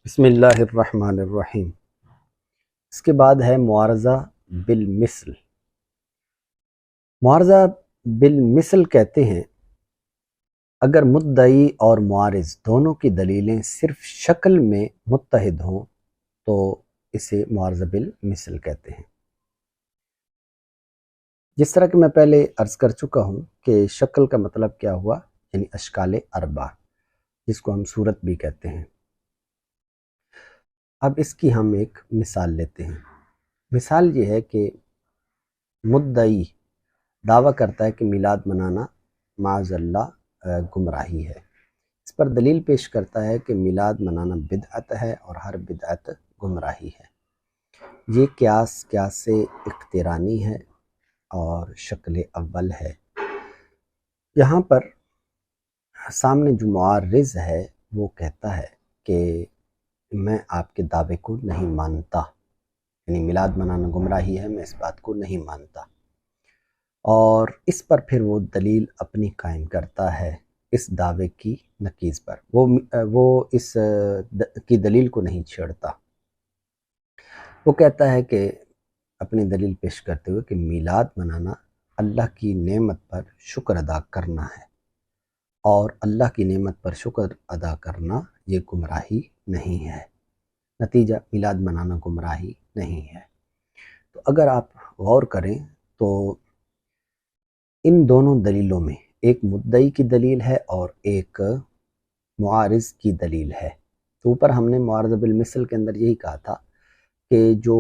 بسم اللہ الرحمن الرحیم۔ اس کے بعد ہے معارضہ بالمثل۔ معارضہ بالمثل کہتے ہیں اگر مدعی اور معارض دونوں کی دلیلیں صرف شکل میں متحد ہوں تو اسے معارضہ بالمثل کہتے ہیں۔ جس طرح کہ میں پہلے عرض کر چکا ہوں کہ شکل کا مطلب کیا ہوا، یعنی اشکال اربع، جس کو ہم صورت بھی کہتے ہیں۔ اب اس کی ہم ایک مثال لیتے ہیں۔ مثال یہ ہے کہ مدعی دعویٰ کرتا ہے کہ میلاد منانا معاذ اللہ گمراہی ہے۔ اس پر دلیل پیش کرتا ہے کہ میلاد منانا بدعت ہے اور ہر بدعت گمراہی ہے۔ یہ قیاس اقترانی ہے اور شکل اول ہے۔ یہاں پر سامنے جو معارض ہے وہ کہتا ہے کہ میں آپ کے دعوے کو نہیں مانتا، یعنی میلاد منانا گمراہی ہے، میں اس بات کو نہیں مانتا، اور اس پر پھر وہ دلیل اپنی قائم کرتا ہے اس دعوے کی نقیض پر۔ وہ اس کی دلیل کو نہیں چھیڑتا۔ وہ کہتا ہے کہ اپنی دلیل پیش کرتے ہوئے کہ میلاد منانا اللہ کی نعمت پر شکر ادا کرنا ہے، اور اللہ کی نعمت پر شکر ادا کرنا یہ گمراہی نہیں ہے۔ نتیجہ میلاد منانا گمراہی نہیں ہے۔ تو اگر آپ غور کریں تو ان دونوں دلیلوں میں ایک مدعی کی دلیل ہے اور ایک معارض کی دلیل ہے۔ تو اوپر ہم نے معارضہ بالمثل کے اندر یہی کہا تھا کہ جو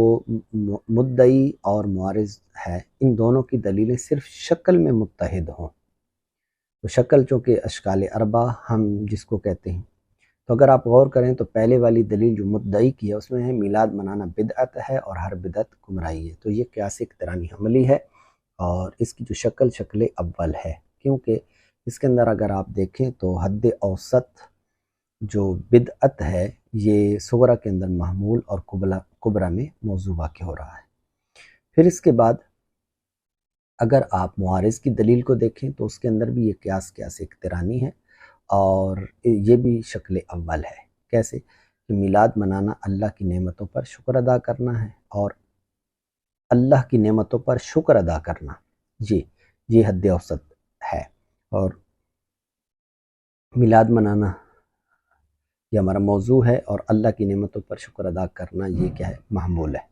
مدعی اور معارض ہے ان دونوں کی دلیلیں صرف شکل میں متحد ہوں۔ تو شکل چونکہ اشکال اربع ہم جس کو کہتے ہیں، تو اگر آپ غور کریں تو پہلے والی دلیل جو مدعی کی ہے اس میں ہے میلاد منانا بدعت ہے اور ہر بدعت گمراہی ہے۔ تو یہ قیاس اقترانی حملی ہے اور اس کی جو شکل اول ہے، کیونکہ اس کے اندر اگر آپ دیکھیں تو حد اوسط جو بدعت ہے یہ صغرا کے اندر محمول اور کبرا میں موضوع واقع ہو رہا ہے۔ پھر اس کے بعد اگر آپ معارض کی دلیل کو دیکھیں تو اس کے اندر بھی یہ قیاس اقترانی ہے اور یہ بھی شکل اول ہے۔ کیسے کہ میلاد منانا اللہ کی نعمتوں پر شکر ادا کرنا ہے، اور اللہ کی نعمتوں پر شکر ادا کرنا یہ حد اوسط ہے، اور میلاد منانا یہ ہمارا موضوع ہے اور اللہ کی نعمتوں پر شکر ادا کرنا یہ کیا ہے، محمول ہے،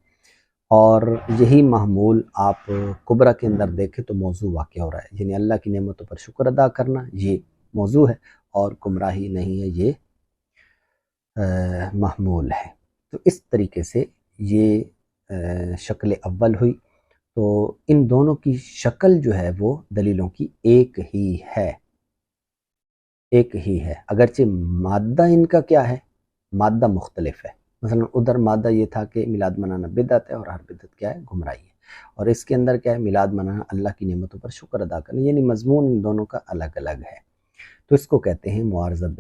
اور یہی محمول آپ کبرا کے اندر دیکھیں تو موضوع واقع ہو رہا ہے، یعنی اللہ کی نعمتوں پر شکر ادا کرنا یہ موضوع ہے اور گمراہی نہیں ہے، یہ محمول ہے۔ تو اس طریقے سے یہ شکل اول ہوئی۔ تو ان دونوں کی شکل جو ہے وہ دلیلوں کی ایک ہی ہے، اگرچہ مادہ ان کا کیا ہے، مادہ مختلف ہے۔ مثلا ادھر مادہ یہ تھا کہ میلاد منانا بدعت ہے اور ہر بدعت کیا ہے، گمراہی ہے، اور اس کے اندر کیا ہے، میلاد منانا اللہ کی نعمتوں پر شکر ادا کرنا، یعنی مضمون ان دونوں کا الگ الگ ہے۔ تو اس کو کہتے ہیں معارضہ